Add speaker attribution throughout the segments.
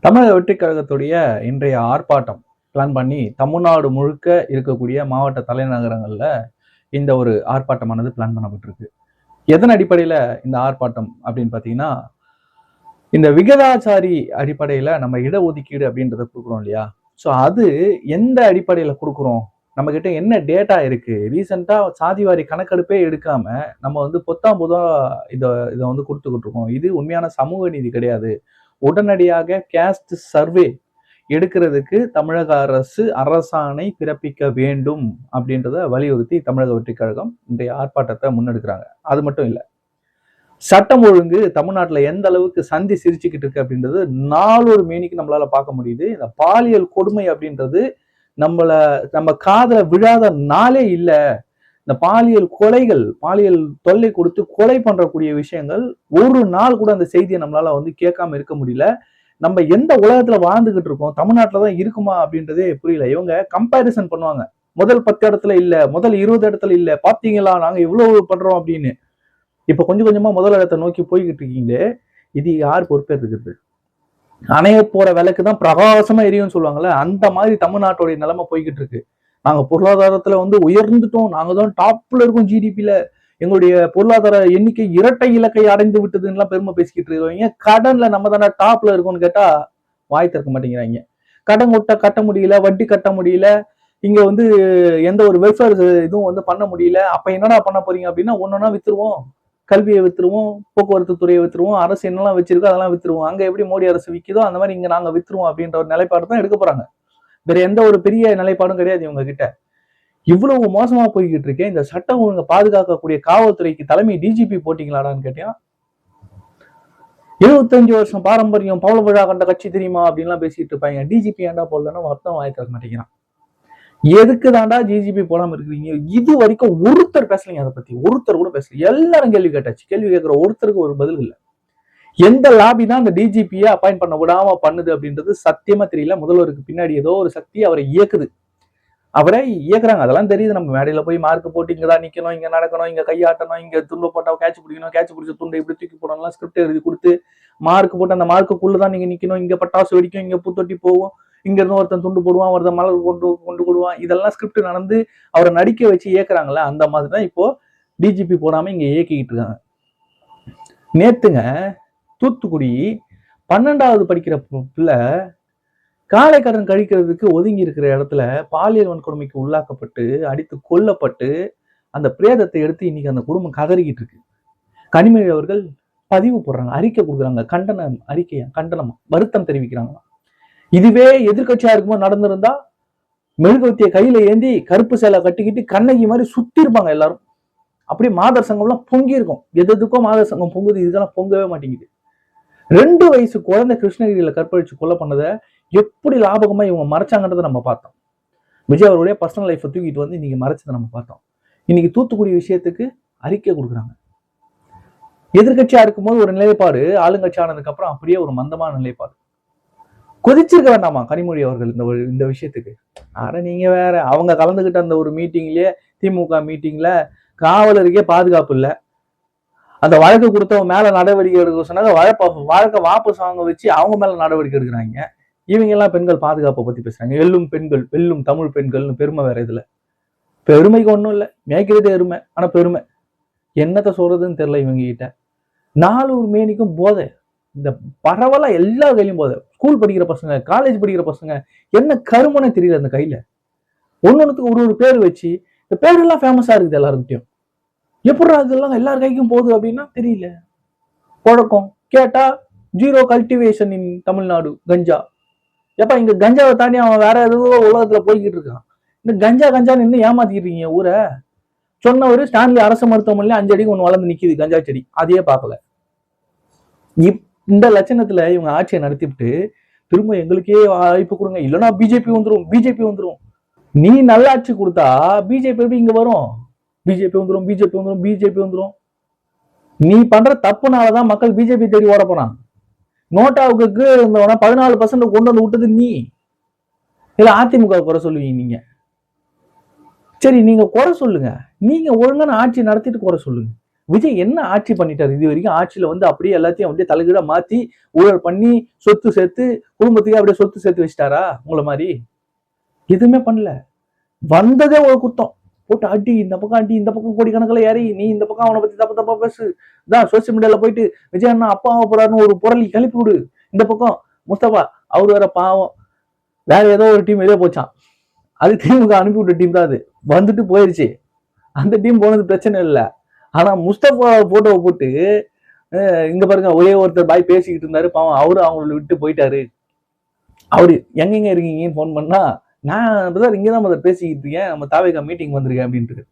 Speaker 1: தமிழக வெற்றிக் கழகத்துடைய இன்றைய ஆர்ப்பாட்டம் பிளான் பண்ணி தமிழ்நாடு முழுக்க இருக்கக்கூடிய மாவட்ட தலைநகரங்கள்ல இந்த ஒரு ஆர்ப்பாட்டமானது பிளான் பண்ணப்பட்டிருக்கு. எதன் அடிப்படையில இந்த ஆர்ப்பாட்டம் அப்படின்னு பாத்தீங்கன்னா, இந்த விகிதாச்சாரி அடிப்படையில நம்ம இடஒதுக்கீடு அப்படின்றத கொடுக்குறோம் இல்லையா? ஸோ அது எந்த அடிப்படையில கொடுக்குறோம்? நம்ம கிட்ட என்ன டேட்டா இருக்கு? ரீசெண்டா சாதிவாரி கணக்கெடுப்பே எடுக்காம நம்ம வந்து பொத்தாம் பொதுவா இத இத வந்து குடுத்துக்கிட்டு இருக்கோம். இது உண்மையான சமூக நீதி கிடையாது. உடனடியாக கேஸ்ட் சர்வே எடுக்கிறதுக்கு தமிழக அரசு அரசாணை பிறப்பிக்க வேண்டும் அப்படின்றத வலியுறுத்தி தமிழக வெற்றிக் கழகம் இன்றைய ஆர்ப்பாட்டத்தை முன்னெடுக்கிறாங்க. அது மட்டும் இல்ல, சட்டம் ஒழுங்கு தமிழ்நாட்டுல எந்த அளவுக்கு சந்தி சிரிச்சுக்கிட்டு இருக்கு அப்படின்றது நாளொரு மேனிக்கு நம்மளால பார்க்க முடியுது. இந்த பாலியல் கொடுமை அப்படின்றது நம்ம காதுல விழாத நாளே இல்ல. இந்த பாலியல் கொலைகள், பாலியல் தொல்லை கொடுத்து கொலை பண்றக்கூடிய விஷயங்கள் ஒரு நாள் கூட அந்த செய்தியை நம்மளால வந்து கேட்காம இருக்க முடியல. நம்ம எந்த உலகத்துல வாழ்ந்துகிட்டு இருக்கோம், தமிழ்நாட்டுல தான் இருக்குமா அப்படின்றதே புரியல. இவங்க கம்பேரிசன் பண்ணுவாங்க. முதல் 10 இடத்துல இல்ல, முதல் 20 இடத்துல இல்ல, பாத்தீங்களா நாங்க இவ்வளவு பண்றோம் அப்படின்னு. இப்ப கொஞ்சம் கொஞ்சமா முதல் இடத்தை நோக்கி போய்கிட்டு இருக்கீங்களே, இது யார் பொறுப்பேற்றுக்கிறது? அணைய போற விளக்கு தான் பிரகாசமா எரியும்னு சொல்லுவாங்கல்ல, அந்த மாதிரி தமிழ்நாட்டுடைய நிலைமை போய்கிட்டு இருக்கு. நாங்க பொருளாதாரத்துல வந்து உயர்ந்துட்டோம், நாங்க தான் டாப்ல இருக்கோம் ஜிடிபில, எங்களுடைய பொருளாதார எண்ணிக்கை இரட்டை இலக்கை அடைந்து விட்டதுன்னு பெருமை பேசிக்கிட்டு இருக்கவங்க, கடன்ல நம்ம தானே டாப்ல இருக்கோம்னு கேட்டா வாய் திறக்க மாட்டேங்கிறாங்க. கடன் கட்ட முடியல, வட்டி கட்ட முடியல, இங்க வந்து எந்த ஒரு வெல்ஃபேர் இதுவும் வந்து பண்ண முடியல. அப்ப என்னடா பண்ண போறீங்க அப்படின்னா, ஒன்னொன்னா வித்துருவோம், கல்வியை வித்துருவோம், போக்குவரத்து துறையை வித்துருவோம், அரசு என்னெல்லாம் வச்சிருக்கோ அதெல்லாம் வித்துருவோம். அங்க எப்படி மோடி அரசு விக்குதோ அந்த மாதிரி இங்க நாங்க வித்துருவோம் அப்படின்ற ஒரு நிலைப்பாடு தான் எடுக்க போறாங்க. வேற எந்த ஒரு பெரிய நிலைப்பாடும் கிடையாது இவங்க கிட்ட. இவ்வளவு மோசமா போய்கிட்டு இருக்கேன், இந்த சட்டம் ஒழுங்கை பாதுகாக்கக்கூடிய காவல்துறைக்கு தலைமை டிஜிபி போட்டீங்களாடான்னு கேட்டியா, 75 வருஷம் பாரம்பரியம், பவள விழா கண்ட கட்சி தெரியுமா அப்படின்லாம் பேசிட்டு இருப்பாங்க. டிஜிபி ஏன்டா போடலன்னா அர்த்தம் வாய் தர மாட்டேங்கிறான். எதுக்கு தாண்டா டிஜிபி போடாம இருக்கிறீங்க? இது வரைக்கும் ஒருத்தர் பேசலீங்க அதை பத்தி, ஒருத்தர் கூட பேசல. எல்லாரும் கேள்வி கேட்டாச்சு. கேள்வி கேட்கிற ஒருத்தருக்கு ஒரு பதில் இல்லை. எந்த லாபி தான் அந்த டிஜிபியை அப்பாயிண்ட் பண்ண விடாம பண்ணுது அப்படின்றது சத்தியமா தெரியல. முதல்வருக்கு பின்னாடி ஏதோ ஒரு சக்தி அவரை இயக்குது, அவரை இயக்குறாங்க. அதெல்லாம் தெரியுது. நம்ம மேடையில போய் மார்க் போட்டு இங்கதான் நிக்கணும், இங்க நடக்கணும், இங்க கையாட்டணும், இங்க துண்டு போட்டா கேட்ச் பிடிக்கணும், கேட்ச் பிடிச்ச துண்டை இப்படி தூக்கி போடணும், ஸ்கிரிப்ட் எழுதி கொடுத்து மார்க் போட்டு அந்த மார்க்குள்ளதான் நீங்க நிக்கணும், இங்க பட்டாசு வெடிக்கும், இங்க பூத்தொட்டி போவோம், இங்க இருந்து ஒருத்தன் துண்டு போடுவான், ஒருத்தன் மலர் கொண்டு கொண்டு கொடுவான், இதெல்லாம் ஸ்கிரிப்ட் நடந்து அவரை நடிக்க வச்சு இயக்குறாங்கல்ல, அந்த மாதிரிதான் இப்போ டிஜிபி போடாம இங்க இயக்கிட்டு இருக்காங்க. நேத்துங்க தூத்துக்குடி 12வது படிக்கிற பிள்ளை காலை கடன் கழிக்கிறதுக்கு ஒதுங்கி இருக்கிற இடத்துல பாலியல் வன்கொடுமைக்கு உள்ளாக்கப்பட்டு அடித்து கொல்லப்பட்டு அந்த பிரேதத்தை எடுத்து இன்னைக்கு அந்த குடும்பம் கதறிக்கிட்டு இருக்கு. கனிமொழி அவர்கள் பதிவு போடுறாங்க, அறிக்கை கொடுக்குறாங்க, கண்டனம் அறிக்கையா, கண்டனம் வருத்தம் தெரிவிக்கிறாங்க. இதுவே எதிர்கட்சியா இருக்கும்போது நடந்திருந்தா மெழுகுவத்திய கையில ஏந்தி கருப்பு சேலை கட்டிக்கிட்டு கண்ணகி மாதிரி சுத்தி இருப்பாங்க எல்லாரும். அப்படியே மாதர் சங்கம்லாம் பொங்கி இருக்கும். எதுக்கோ மாதர் சங்கம் பொங்குது, இதெல்லாம் பொங்கவே மாட்டேங்குது. 2 வயசு குழந்தை கிருஷ்ணகிரியில கற்பழிச்சு கொலை பண்ணதை எப்படி லாபகமா இவங்க மறைச்சாங்கன்றதை நம்ம பார்த்தோம். விஜய் அவருடைய பர்சனல் லைஃபை தூக்கிட்டு வந்து இன்னைக்கு மறைச்சதை நம்ம பார்த்தோம். இன்னைக்கு தூத்துக்குடி விஷயத்துக்கு அறிக்கை கொடுக்குறாங்க. எதிர்கட்சியா இருக்கும்போது ஒரு நிலைப்பாடு, ஆளுங்கட்சி ஆனதுக்கு அப்புறம் அப்படியே ஒரு மந்தமான நிலைப்பாடு. கொதிச்சிருக்க வேண்டாமா கனிமொழி அவர்கள் இந்த விஷயத்துக்கு? ஆனா நீங்க வேற, அவங்க கலந்துகிட்ட அந்த ஒரு மீட்டிங்லயே, திமுக மீட்டிங்ல காவலருக்கே பாதுகாப்பு இல்லை. அந்த வழக்கு கொடுத்தவங்க மேல நடவடிக்கை எடுக்க சொன்னாங்க, வழக்கை வாபஸ் வாங்க வச்சு அவங்க மேல நடவடிக்கை எடுக்கிறாங்க. இவங்க எல்லாம் பெண்கள் பாதுகாப்பை பத்தி பேசுறாங்க. வெல்லும் பெண்கள், வெல்லும் தமிழ் பெண்கள்னு பெருமை வேற. இதுல பெருமைக்கு ஒண்ணும் இல்லை, மேய்க்கிறதே எருமை, ஆனா பெருமை என்னத்த சொல்றதுன்னு தெரியல இவங்க கிட்ட. நாலூர் மேனிக்கும் போதை, இந்த பரவலா எல்லா கையிலும் போதை. ஸ்கூல் படிக்கிற பசங்க, காலேஜ் படிக்கிற பசங்க, என்ன கருமனே தெரியல அந்த கையில. ஒன்னொன்னுக்கு ஒரு பேர் வச்சு இந்த பேரெல்லாம் ஃபேமஸா இருக்குது எல்லாருக்கிட்டையும். எப்படி அதெல்லாம் எல்லார் கைக்கும் போகுது அப்படின்னா தெரியல. பழக்கம் கேட்டா ஜீரோ கல்டிவேஷன் இன் தமிழ்நாடு கஞ்சா. எப்ப இங்க கஞ்சாவை தாண்டி அவன் வேற ஏதோ உலகத்துல போய்கிட்டு இருக்கான். இந்த கஞ்சான்னு இன்னும் ஏமாத்திட்டு இருக்கீங்க ஊரை. சொன்னவரு ஸ்டான்லி அரசு மருத்துவமனையில 5 அடிக்கு ஒண்ணு வளர்ந்து நிக்குது கஞ்சா செடி, அதையே பார்க்கல. இந்த லட்சணத்துல இவங்க ஆட்சியை நடத்திவிட்டு திரும்ப எங்களுக்கே வாய்ப்பு கொடுங்க, இல்லைன்னா பிஜேபி வந்துரும். நீ நல்லாட்சி கொடுத்தா பிஜேபி எப்படி இங்க வரும்? பிஜேபி வந்துரும். நீ பண்ற தப்புனாலதான் மக்கள் பிஜேபி தேடி ஓட போறான். நோட்டாவுக்கு 14% கொண்டு வந்து விட்டது நீ. இல்ல அதிமுக குறை சொல்லுவீங்க நீங்க. சரி, நீங்க குறை சொல்லுங்க, நீங்க ஒழுங்கான ஆட்சி நடத்திட்டு குறை சொல்லுங்க. விஜய் என்ன ஆட்சி பண்ணிட்டாரு இது வரைக்கும்? ஆட்சியில வந்து அப்படியே எல்லாத்தையும் அப்படியே தலைகீழ மாத்தி ஊழல் பண்ணி சொத்து சேர்த்து குடும்பத்துக்கு அப்படியே சொத்து சேர்த்து வச்சிட்டாரா உங்களை மாதிரி? எதுவுமே பண்ணல. வந்ததே ஒரு குத்தம் போட்டு அடி, இந்த பக்கம் அடி, இந்த பக்கம் கோடிக்கணக்கில் ஏறி, நீ இந்த பக்கம் அவனை பத்தி தப்பா தப்பா பேசு, தான் சோசியல் மீடியால போயிட்டு விஜய் அண்ணா அப்பா போறாருன்னு ஒரு புரளி கிளப்பி விடு. இந்த பக்கம் முஸ்தபா அவர் வேற பாவம், வேற ஏதோ ஒரு டீம் எதோ போச்சான், அது திமுக அனுப்பி விட்ட டீம் தான், அது வந்துட்டு போயிருச்சு. அந்த டீம் போனது பிரச்சனை இல்லை. ஆனா முஸ்தபா போட்டோவை போட்டு இங்க பாருங்க, ஒரே ஒருத்தர் பாய் பேசிக்கிட்டு இருந்தாரு பாவம், அவரு அவங்களை விட்டு போயிட்டாரு. அவரு எங்கெங்க இருக்கீங்கன்னு போன் பண்ணா, நான் இங்கதான் முதல் பேசிக்கிட்டு இருக்கேன், நம்ம தாவேகா மீட்டிங் வந்திருக்கேன் அப்படின்ட்டு.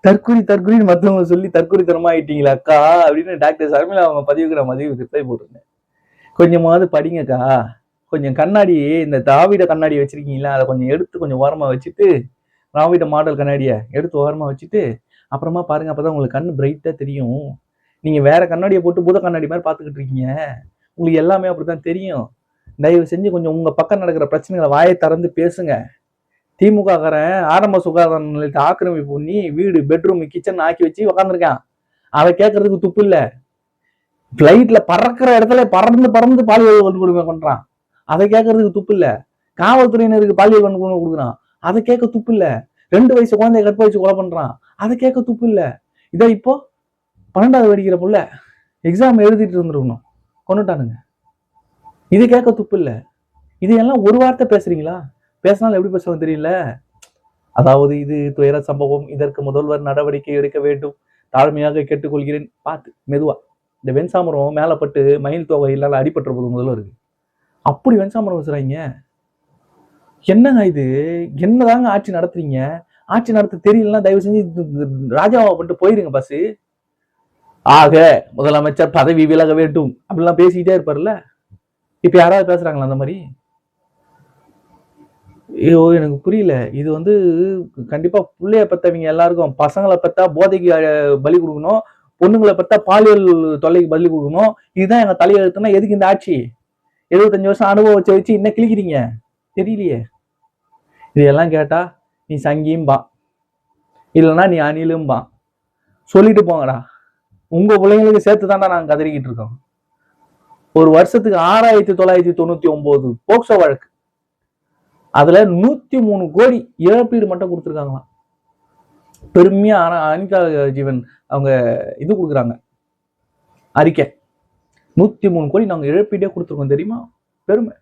Speaker 1: தற்கொலைன்னு மத்தவங்க சொல்லி தற்கொலைத்தனமா ஆயிட்டீங்களா அக்கா அப்படின்னு டாக்டர் சர்மிளா அவங்க பதிவுக்கு நான் மதிவு ரிப்ளை போட்டிருந்தேன். கொஞ்சமாவது படிங்கக்கா, கொஞ்சம் கண்ணாடி, இந்த தாவிட கண்ணாடி வச்சிருக்கீங்களா, அதை கொஞ்சம் எடுத்து கொஞ்சம் ஓரமா வச்சுட்டு, திராவிட மாடல் கண்ணாடியை எடுத்து ஓரமா வச்சுட்டு அப்புறமா பாருங்க, அப்பதான் உங்களுக்கு கண்ணு பிரைட்டா தெரியும். நீங்க வேற கண்ணாடியை போட்டு பூத கண்ணாடி மாதிரி பாத்துக்கிட்டு இருக்கீங்க, உங்களுக்கு எல்லாமே அப்படித்தான் தெரியும். தயவு செஞ்சு கொஞ்சம் உங்க பக்கம் நடக்கிற பிரச்சனைகளை வாயை திறந்து பேசுங்க. திமுக காரன் ஆரம்ப சுகாதார நிலையத்தை ஆக்கிரமிப்பு பண்ணி வீடு, பெட்ரூம், கிச்சன் ஆக்கி வச்சு உக்காந்துருக்கான். அதை கேட்கறதுக்கு துப்பு இல்ல. பிளைட்ல பறக்கிற இடத்துல பறந்து பறந்து பாலியல் வன்கொடுமை பண்றான், அதை கேட்கறதுக்கு துப்பு இல்ல. காவல்துறையினருக்கு பாலியல் வன்கொடுமை கொடுக்குறான், அதை கேட்க துப்பு இல்ல. 2 வயசு குழந்தைய கற்பழிச்சு கொலை பண்றான், அதை கேட்க துப்பு இல்ல. இதை இப்போ 12வது படிக்கிற புள்ள எக்ஸாம் எழுதிட்டு இருந்துருக்கணும், கொண்டுட்டானுங்க, இது கேட்க துப்பு இல்ல. இதையெல்லாம் ஒரு வார்த்தை பேசுறீங்களா? பேசினாலும் எப்படி பேசுவாங்க தெரியல. அதாவது இது துயர சம்பவம், இதற்கு முதல்வர் நடவடிக்கை எடுக்க வேண்டும், தாழ்மையாக கேட்டுக்கொள்கிறேன். பார்த்து மெதுவா, இந்த வெண்சாமரம் மேல பட்டு மயில் தொகை இல்லாத அடிபட்டுற போது முதல்வருக்கு அப்படி வெண்சாமரம் வச்சுறாங்க. என்னங்க இது? என்னதாங்க ஆட்சி நடத்துறீங்க? ஆட்சி நடத்த தெரியலன்னா தயவு செஞ்சு ராஜாவை பண்ணிட்டு போயிருங்க பஸ். ஆக முதலமைச்சர் பதவி விலக வேண்டும் அப்படிலாம் பேசிக்கிட்டே இருப்பார்ல. இப்ப யாராவது பேசுறாங்களா அந்த மாதிரி? ஐயோ எனக்கு புரியல. இது வந்து கண்டிப்பா பிள்ளைய பெற்றவங்க எல்லாருக்கும், பசங்களை பெற்றா போதைக்கு பலி கொடுக்கணும், பொண்ணுங்களை பெற்றா பாலியல் தொல்லைக்கு பலி கொடுக்கணும், இதுதான் எங்க தலையெழுத்துனா எதுக்கு இந்த ஆட்சி? 75 வருஷம் அனுபவம் வச்சு இன்னும் கிழிக்கிறீங்க தெரியலையே. இதெல்லாம் கேட்டா நீ சங்கியும்பா, இல்லைன்னா நீ அணிலும்பா. சொல்லிட்டு போங்கடா, உங்க பிள்ளைங்களுக்கு சேர்த்து தாண்டா நாங்க கதறிக்கிட்டு இருக்கோம். ஒரு வருஷத்துக்கு 6999 போக்சோ வழக்கு, அதுல 103 கோடி இழப்பீடு மட்டும் கொடுத்துருக்காங்களாம். பெருமையா அனிதா ஜீவன் அவங்க இது கொடுக்குறாங்க அறிக்கை, 103 கோடி நாங்க இழப்பீடே கொடுத்துருக்கோம் தெரியுமா? பெருமை.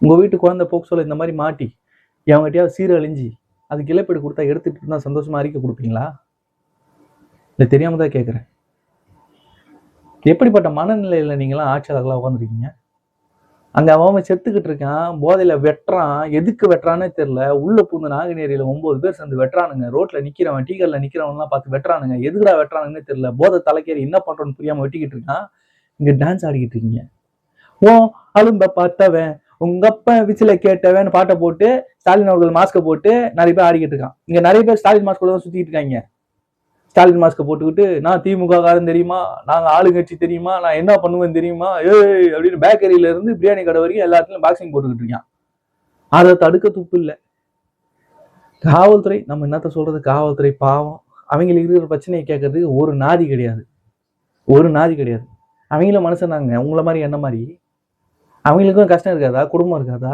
Speaker 1: உங்க வீட்டு குழந்தை போக்சோல இந்த மாதிரி மாட்டி எவங்கிட்டயாவது சீரழிஞ்சு அதுக்கு இழப்பீடு கொடுத்தா எடுத்துட்டு இருந்தா சந்தோஷமா அறிக்கை கொடுப்பீங்களா? இல்லை தெரியாம தான் கேட்குறேன். எப்படிப்பட்ட மனநிலையில நீங்களாம் ஆட்சியாளர்களாக உட்காந்துருக்கீங்க? அங்க அவன் செத்துக்கிட்டு இருக்கான், போதையில வெட்டுறான், எதுக்கு வெட்டுறானே தெரியல. உள்ள பூந்து நாங்குநேரியில 9 பேர் சேர்ந்து வெட்டுறானுங்க, ரோட்ல நிக்கிறவன், டீக்கல்ல நிக்கிறவன்லாம் பார்த்து வெட்டுறானுங்க, எதுக்குடா வெட்டுறானுங்கன்னு தெரியல. போதை தலைக்கேறி என்ன பண்றோன்னு புரியாம வெட்டிக்கிட்டு இருக்கான். இங்க டான்ஸ் ஆடிக்கிட்டு இருக்கீங்க. ஓ அலும்ப பார்த்தவன் உங்க அப்ப விசில கேட்டவன் பாட்டை போட்டு ஸ்டாலின் அவர்கள் மாஸ்கை போட்டு நிறைய பேர் ஆடிக்கிட்டு இருக்கான். இங்க நிறைய பேர் ஸ்டாலின் மாஸ்கோட தான் சுத்திட்டு இருக்காங்க. ஸ்டாலின் மாஸ்கை போட்டுக்கிட்டு, நான் திமுக காரன் தெரியுமா, நாங்க ஆளுங்கட்சி தெரியுமா, நான் என்ன பண்ணுவேன் தெரியுமா, ஏய் அப்படின்னு பேக்கரியில இருந்து பிரியாணி கடை வரைக்கும் எல்லாத்துலயும் பாக்ஸிங் போட்டுக்கிட்டு இருக்கான். அதை தடுக்க துப்பு இல்லை. காவல்துறை, நம்ம என்னத்த சொல்றது, காவல்துறை பாவம். அவங்களுக்கு இருக்கிற பிரச்சனையை கேட்கறது ஒரு நாதி கிடையாது, ஒரு நாதி கிடையாது. அவங்கள மனுஷனாங்க, உங்களை மாதிரி என்ன மாதிரி. அவங்களுக்கும் கஷ்டம் இருக்காதா, குடும்பம் இருக்காதா?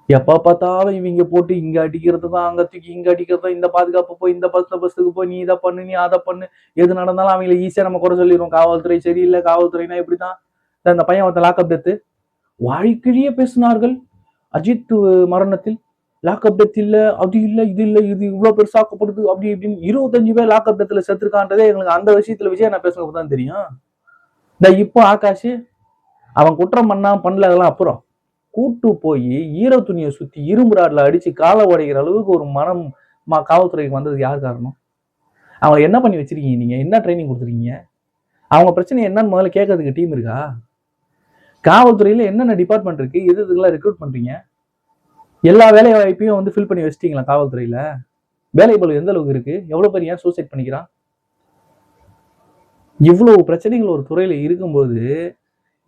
Speaker 1: எப்ப பார்த்தாலும் இவங்க போட்டு இங்க அடிக்கிறது தான், அங்க தூக்கி இங்க அடிக்கிறது தான், இந்த பாதுகாப்பு போய் இந்த பஸ்ஸுக்கு போய் நீ இதை பண்ணு நீ அதை பண்ணு, எது நடந்தாலும் அவங்களை ஈஸியா நம்ம குறை சொல்லிடுவோம். காவல்துறை சரியில்லை, காவல்துறைனா இப்படிதான். அந்த பையன் ஒருத்த லாக்அப் டெத்து வாழ்க்கையே பேசினார்கள். அஜித் மரணத்தில் லாக்அப் டெத் இல்ல, அது இல்ல, இது இல்ல, இது இவ்வளவு பெருசாக்கப்படுது அப்படி இப்படின்னு 25 பேர் லாக்அப் டெத்துல செத்துருக்கான்றதே எங்களுக்கு அந்த விஷயத்துல விஜய் நான் பேசுறது தான் தெரியும். இந்த இப்போ ஆகாஷ் அவன் குற்றம் பண்ணல, அதெல்லாம் அப்புறம் கூட்டு போய் ஈர துணியை சுத்தி இரும்பு ராட்ல அடிச்சு காலை உடைக்கிற அளவுக்கு ஒரு மனம் காவல்துறைக்கு வந்தது யார் காரணம்? அவங்க என்ன பண்ணி வச்சிருக்கீங்க? நீங்க என்ன ட்ரைனிங் கொடுத்துருக்கீங்க? அவங்க பிரச்சனை என்னன்னு முதல்ல கேட்கறதுக்கு டீம் இருக்கா? காவல்துறையில என்னென்ன டிபார்ட்மெண்ட் இருக்கு, எது இதுக்கெல்லாம் ரெக்ரூட் பண்றீங்க? எல்லா வேலை வாய்ப்பையும் வந்து ஃபில் பண்ணி வச்சிட்டீங்களா? காவல்துறையில வேலை பளு எந்த அளவுக்கு இருக்கு? எவ்வளவு பேர் ஏன் சூசைட் பண்ணிக்கிறான்? இவ்வளவு பிரச்சனைகள் ஒரு துறையில இருக்கும்போது,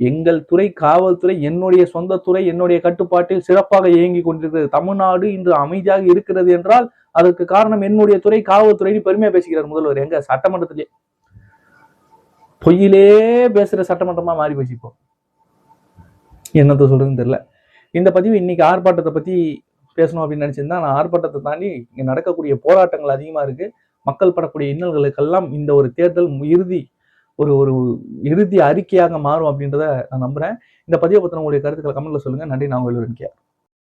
Speaker 1: எங்கள் துறை காவல்துறை என்னுடைய சொந்த துறை, என்னுடைய கட்டுப்பாட்டில் சிறப்பாக இயங்கி கொண்டிருக்கிறது. தமிழ்நாடு இன்று அமைதியாக இருக்கிறது என்றால் அதுக்கு காரணம் என்னுடைய துறை காவல்துறைன்னு பெருமையா பேசிக்கிறார் முதல்வர். எங்க சட்டமன்றத்திலேயே பொய்யிலே பேசுற சட்டமன்றமா மாறி போச்சு. இப்போ என்னத்த சொல்றதுன்னு தெரியல. இந்த பதிவு இன்னைக்கு ஆர்ப்பாட்டத்தை பத்தி பேசணும் அப்படின்னு நினைச்சிருந்தா, நான் ஆர்ப்பாட்டத்தை தாண்டி இங்க நடக்கக்கூடிய போராட்டங்கள் அதிகமா இருக்கு. மக்கள் படக்கூடிய இன்னல்களுக்கெல்லாம் இந்த ஒரு தேர்தல் ஒரு ஒரு இறுதி அறிக்கையாக மாறும் அப்படின்றத நான் நம்புறேன். இந்த பதிவை பத்தின உங்களுடைய கருத்துக்களை கமெண்ட்ல சொல்லுங்க. நன்றி. நான் உங்கள்